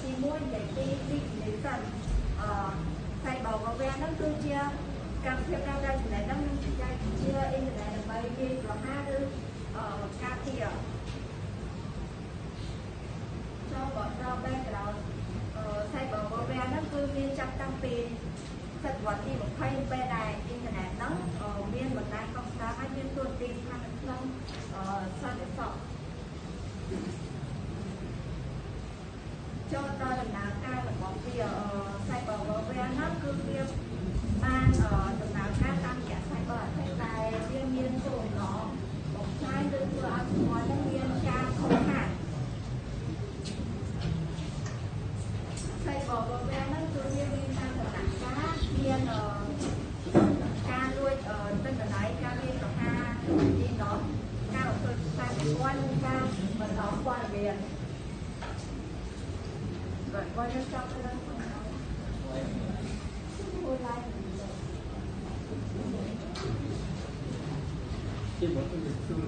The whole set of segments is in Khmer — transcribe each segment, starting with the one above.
ទី1និយាយពី definition ផ្សាយបោកវែហ្នឹងគឺជាកម្មវិធីការដែលចំណេះដឹងនឹងជាអ៊ីនធឺណិតដើម្បីវាយប្រហារឬការពារចូលបដ background ផ្សាយបោកវែហ្នឹងគឺមានចាប់តាំងពីសតវត្សទី20ពេលដែលអ៊ីនធឺណិតហ្នឹងមានបណ្ដាញកុំព្យូទ័រហើយមានតួនាទីស្ថិតក្នុងសន្តិសុខចូលដល់ដំណើរការរបស់វាផ្សាយបោកវែហ្នឹងគឺវាបានដំណើរការតាមរយៈ cyber attack ដែលវាមានគោលបំណងបំផ្លាញឬធ្វើឲ្យប្រព័ន្ធហ្នឹងមានការខូចខាតផ្សាយបោកវែហ្នឹងគឺវាមានតាមដំណាក់កាលមានការលួចទិន្នន័យការវាយប្រហារទីណោះការធ្វើខ្សែប្រព័ន្ធនិងការបន្តព័ត៌មានWhat is that? Chị bảo tôi được xương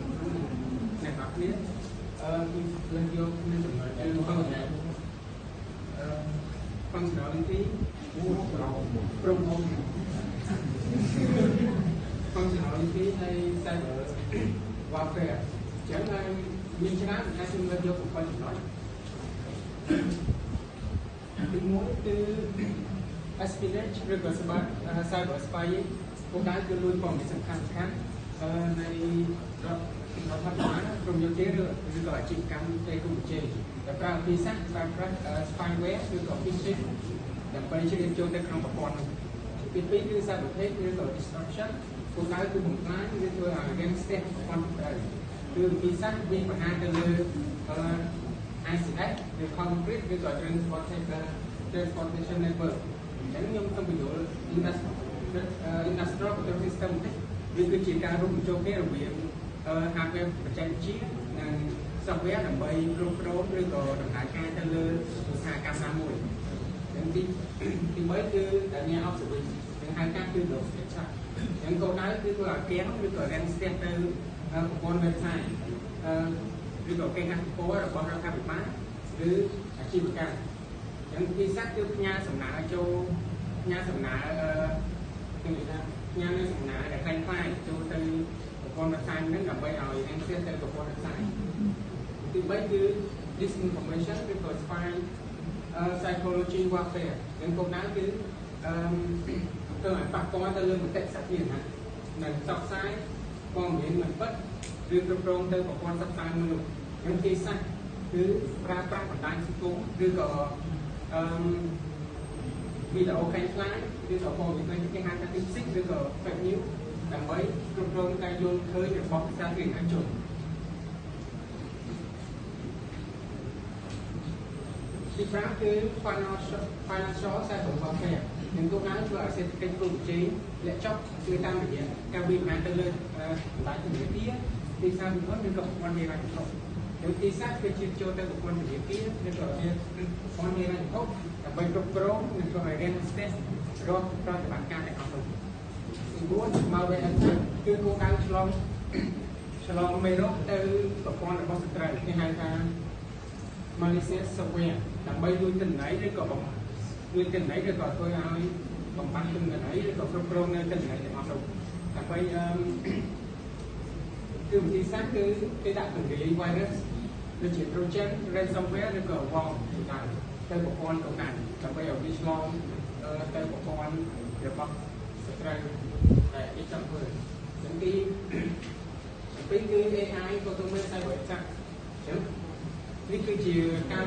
này bạc biết lên vô nên được nói chuyện con đó lên tí promo con đó lên tí hay sai bờ vào về chẳng ai mình cho ai xin lên vô của con nóiទី1គឺ espionage ឬក៏ cyber spy ពួកគេគឺលួចព័ត៌មានសំខាន់នៃរដ្ឋាភិបាលក្រុមយោធាឬក៏អាជីវកម្មផ្ទៃក្នុងប្រទេសដែលប្រើវិធីសាស្ត្រប្រើប្រាស់ spyware ឬក៏ phishing ដើម្បីជ្រៀតចូលទៅក្នុងប្រព័ន្ធនោះទី2គឺ cyber threat ឬក៏ disruption ពួកគេគឺបំផ្លាញឬធ្វើឲ្យរាំងស្ទះប្រព័ន្ធត្រូវគឺវិធីសាស្ត្រវាបញ្ហាទៅលើ ICS ឬ concrete ឬក៏ transportation network អញ្ចឹងខ្ញុំសូមបញ្យល់ industrial control system នេះវាគឺជាការរួមបញ្ចូលគ្នារវាង hardware បច្ចេកវិទ្យានិង software ដើម្បីគ្រប់គ្រងឬក៏ដំណើរការទៅលើឧស្សាហកម្មណាមួយអញ្ចឹងទី3គឺតែមាន observation និងហៅការគឺ low structure អញ្ចឹងគោលដៅគឺធ្វើឲ្យគេឬក៏ rank step ទៅប្រព័ន្ធ website ឬក៏គេហទំព័ររបស់រដ្ឋាភិបាលឬអាជីវកម្មអញ្ចឹងវិធីសាស្ត្រគឺផ្ញើសំណើចូលផ្ញើសំណើគឺថាផ្ញើសំណើដែលខ្លាំងចូលទៅប្រព័ន្ធវិទ្យាហ្នឹងដើម្បីឲ្យ access ទៅប្រព័ន្ធវិទ្យាទី3គឺ disinformation ឬក៏ spy psychology warfare នឹងគោលដៅគឺទៅឲ្យប៉ះពាល់ទៅលើមតិសាធារណៈនិងផ្សព្វផ្សាយព័ត៌មានមិនពិតឬគ្រប់គ្រងទៅប្រព័ន្ធផ្សព្វផ្សាយមនុស្សវិធីសាស្ត្រគឺប្រើប្រាស់បណ្ដាញសង្គមឬក៏វីដេអូខ្លីៗឬក៏ព័ត៌មានគេហៅថា deepfake ឬក៏ fake news ដើម្បីគ្រប់គ្រងការយល់ឃើញរបស់សាធារណជនទី5គឺ financial cyber warfare នឹងគោលដៅធ្វើឲ្យសេដ្ឋកិច្ចកម្ពុជាលាក់ចុះគឺតាមរយៈការវិភាគទៅលើបណ្ដាញធនាគារទីផ្សារវិនិយោគឬក៏ប្រព័ន្ធហិរញ្ញវត្ថុដោយទីផ្សារគឺជិះចូលទៅប្រព័ន្ធធនាគារឬក៏ជាប្រព័ន្ធហិរញ្ញវត្ថុដើម្បីគ្រប់គ្រងនិងធ្វើឲ្យរាំងស្ទះរកប្រតិបត្តិការទាំងអស់នោះទី4 malware attack គឺគោលដៅឆ្លងមេរោគទៅប្រព័ន្ធរបស់ស្ត្រីគេហៅថា malicious software ដើម្បីលួចទិន្នន័យឬក៏លួចទិន្នន័យឬក៏ធ្វើឲ្យបំបត្តិទិន្នន័យឬក៏គ្រប់គ្រងនៅទិន្នន័យទាំងអស់នោះដើម្បីគឺវិធីសាស្ត្រគឺគេដាក់ពង្រាយ virus ដូចជា Trojan ransomware ឬក៏ worm ជាដើមទៅប្រព័ន្ធកណ្ដាលដើម្បីឲ្យវាឆ្លងទៅប្រព័ន្ធរបស់ស្ត្រីដែលគេចង់ធ្វើទាំងទី2គឺ AI automate cyber attack អញ្ចឹងនេះគឺជាការ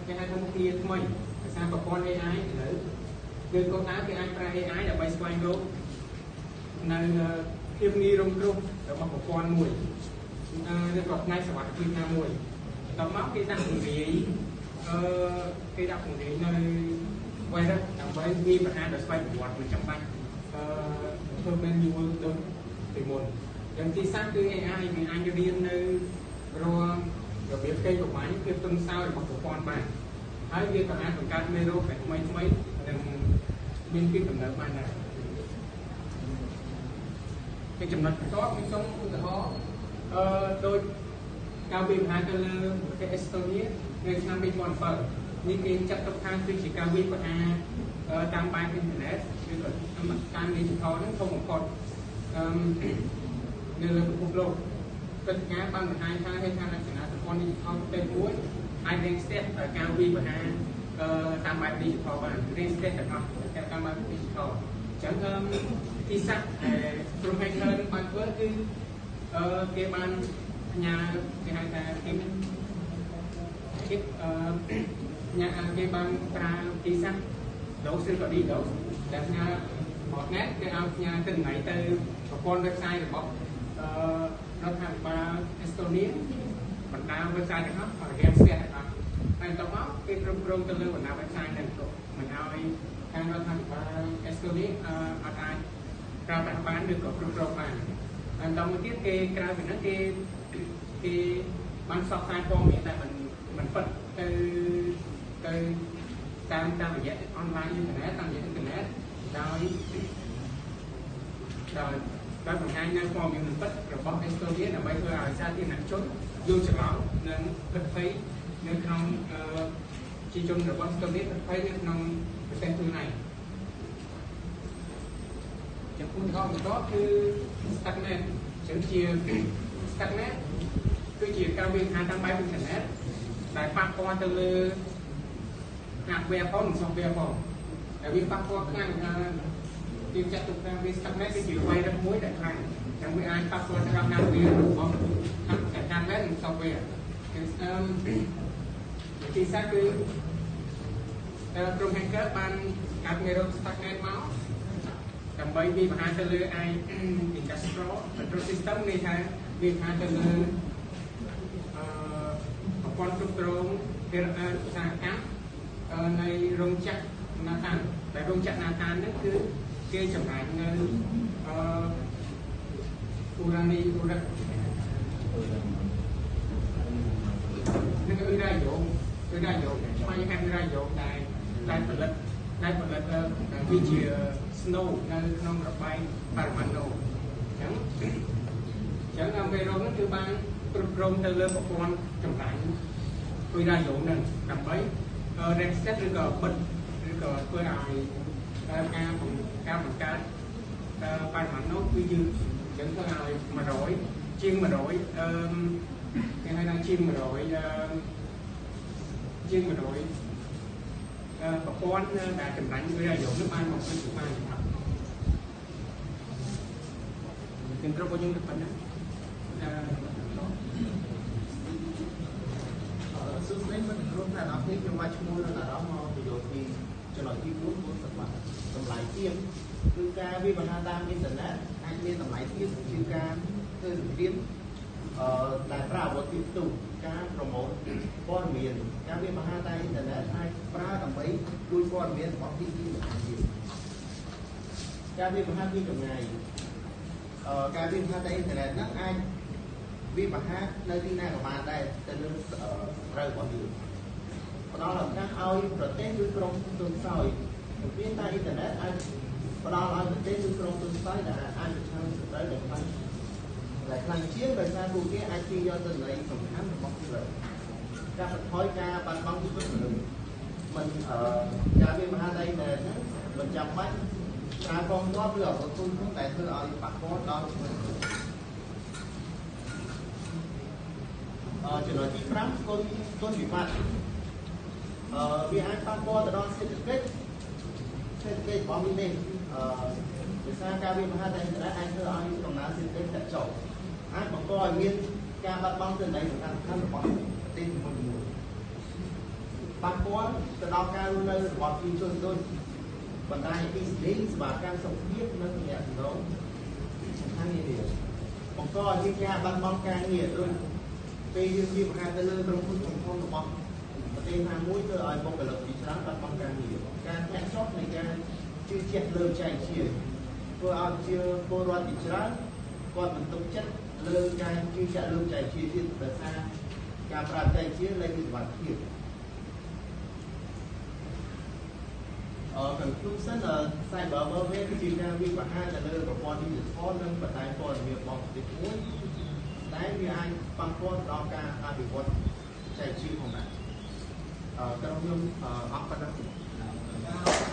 គេហៅថាមុខងារថ្មីភាសាប្រព័ន្ធ AI ឥឡូវគឺគោលដៅគេអាចប្រើ AI ដើម្បីស្វែងរកនៅភាពងាយរងគ្រោះរបស់ប្រព័ន្ធមួយឬក៏ផ្នែកសុវត្ថិភាពណាមួយដល់មកគេដាក់ពង្រាយនៅ virus ដើម្បីវាយប្រហារដោយស្វ័យប្រវត្តិមិនចាំបាច់ធ្វើពេលយូរដូចពីមុនយ៉ាងទី3គឺ AI វាអាចរៀននៅរាល់របៀបកេរ្តិ៍ប្រវត្តិភាពទន់ខ្សោយរបស់ប្រព័ន្ធបានហើយវាក៏អាចបង្កើតមេរោគថ្មីនិងមានពីដំណើរបានដែរពីចំណុចបន្ទាប់ខ្ញុំសូមឧទាហរណ៍ដូចការវិភាគទៅលើប្រទេសអេស្តូនីនៅឆ្នាំ2007 នេះគេចាត់ទុកថាគឺជាការវិវត្តតាមបែបអ៊ីនធឺណិតឬក៏តាម digital ហ្នឹងធំបំផុតនៅលើពិភពលោកកិច្ចការបានបង្ហាញថាហេដ្ឋារចនាសម្ព័ន្ធ digital ផ្សេងមួយអាចរៀងស្ទះការវិវត្តតាមបែប digital បានរៀងស្ទះទាំងអស់តាមបែប digital អញ្ចឹងទីសាស្ត្រក្រុម hacker នឹងបានធ្វើគឺគេបានផ្ញើគេហៅថាគេបានប្រើទីសាស្ត្រ DOS ឬក៏ DDoS ដែលផ្ញើ botnet គេឲ្យផ្ញើទិន្នន័យទៅប្រព័ន្ធ website របស់រដ្ឋាភិបាល Estonia បណ្ដា website ទាំងអស់ឲ្យរៀងស្ទះទាំងអស់ហើយបន្ទាប់មកគេគ្រប់គ្រងទៅលើបណ្ដា website ហ្នឹងមិនឲ្យខាងរដ្ឋាភិបាល Estonia អាចប្រើប្រាស់បានឬក៏គ្រប់គ្រងបានហើយបន្តមកទៀតគេក្រៅពីហ្នឹងគេបានផ្សព្វផ្សាយព័ត៌មានដែលមិនពិតទៅតាមរយៈ online អ៊ីនធឺណិតតាមរយៈអ៊ីនធឺណិតដោយបង្ហាញនៅព័ត៌មានមិនពិតរបស់ Estonia ដើម្បីធ្វើឲ្យសាធារណជនយល់ច្រឡំនិងពិតភ័យនៅក្នុងជាជនរបស់ Estonia ពិតភ័យនៅក្នុងប្រទេសខ្លួនឯងចំពោះឧទាហរណ៍បន្តគឺ Stuxnet ជា Stuxnet គឺជាការវាយប្រហារតាមបែបអ៊ីនធឺណិតដែលប៉ះពាល់ទៅលើ hardware ផងនិង software ផងតែវាប៉ះពាល់ខ្លាំងគេចាត់ទុកថាវា Stuxnet គឺជា virus មួយដែលខ្លាំងតែវាអាចប៉ះពាល់ទៅដល់ hardware របស់ hardware និង software ទីសាគឺក្រុម hacker បានកាត់មេរោគ Stuxnet មកដើម្បីវាយប្រហារទៅលើ industrial control system នេះថាវាប្រហារទៅលើប្រព័ន្ធគ្រប់គ្រងឧស្សាហកម្មនៃរោងចក្រណាតានតែរោងចក្រណាតាននេះគឺគេចម្រាញនៅអ៊ូរ៉ានីអ៊ូរ៉ានឹងអ៊ីរ៉ាយ៉ូឆ្មាយហាំអ៊ីរ៉ាយ៉ូដែលផលិតវាជា snow នៅក្នុងរបែងប៉ារ៉ាម៉ាណូអញ្ចឹងមេរោគនោះគឺបានគ្រប់គ្រងទៅលើប្រព័ន្ធចម្រាញ់អ៊ីរ៉ាយ៉ូនឹងដើម្បី reset ឬក៏បិទឬក៏ធ្វើឲ្យការបង្កើតប៉ារ៉ាម៉ាណូគឺយឺតអញ្ចឹងធ្វើឲ្យ100ជាង100គេហៅថាជាង100ប្រព័ន្ធដែលចម្រាញ់វាអាយុនោះបានមកពីបានទាំងគ្រប់របស់យើងទៅប៉ុណ្ណាសួស្តីមិត្តក្រុមអ្នកនរគ្នាខ្ញុំមកឈ្មោះនៅអារម្មណ៍មកពីយកពីចំណុចទី4គឺតម្លៃទាបគឺការវាបញ្ហាតាមអ៊ីនធឺណិតអាចមានតម្លៃទាបជាការធ្វើសង្គ្រាមដែលប្រើអាវុធទីផ្ទុះការប្រម៉ូទព័ត៌មានការវាបញ្ហាតាមអ៊ីនធឺណិតអាចប្រើដើម្បីជួយព័ត៌មានរបស់ទីផ្ទុះការវាបញ្ហាពីចម្ងាយការវាបញ្ហាតាមអ៊ីនធឺណិតហ្នឹងអាចវាបញ្ហានៅទីណាក៏បានដែរទៅលើត្រូវរបស់យើងផ្ដល់ឱកាសឲ្យប្រទេសឬក្រុមទុនខ្សោយមានតែអ៊ីនធឺណិតអាចផ្ដល់ឲ្យប្រទេសឬក្រុមទុនខ្សោយដែលអាចប្រឈមត្រូវដែលខ្លាំងជាងដោយសារពួកគេអាចទាញយកទិន្នន័យសំខាន់របស់ខ្លួនការបន្ថយការបាត់បង់ជីវិតមនុស្សមិនការវាមហាដីហ្នឹងមិនចាំបាច់ប្រើកងទ័ពឬអាវុធទុននោះដែលធ្វើឲ្យប៉ះពាល់ដល់ជីវិតចំណុចទី5គុណវិបត្តិវាអាចប៉ះពាល់ទៅដល់សេដ្ឋកិច្ចរបស់មីនេះដោយសារការវាមហាដីអាចធ្វើឲ្យកំណើនសេដ្ឋកិច្ចធ្លាក់ចុះអាចបង្កឲ្យមានការបាត់បង់ទិន្នន័យសំខាន់ៗរបស់ប្រទេសមួយប៉ះពាល់ទៅដល់ការរស់នៅរបស់ប្រជាជនដូចបណ្ដាញអ៊ីស៊ីលីសេវាកម្មសុខភាពនិងទំនាក់ទំនងសំខាន់នេះបង្កឲ្យមានការបាត់បង់ការងារដូចពេលយើងមានបង្ហាញទៅលើក្រុមហ៊ុនធំៗរបស់ប្រទេសណាមួយធ្វើឲ្យបុគ្គលិកជាច្រើនបាត់បង់ការងារការធ្លាក់ចុះនៃការជឿជាក់លើចែកជាធ្វើឲ្យជាពលរដ្ឋជាច្រើនគាត់មិនទុកចិត្តលើការជឿជាក់លើចែកជាទៀតដោយសារការប្រើចែកជាលែងមានសុវត្ថិភាពconclusion cyber warfare គឺជាការវាយប្រហារទៅលើប្រព័ន្ធ digital និងបណ្ដាញព័ត៌មានរបស់ប្រទេសមួយដែលវាអាចប៉ះពាល់ដល់ការអភិវឌ្ឍចែកជាផងដែរ ក្រុមខ្ញុំអស់ប៉ុណ្ណឹង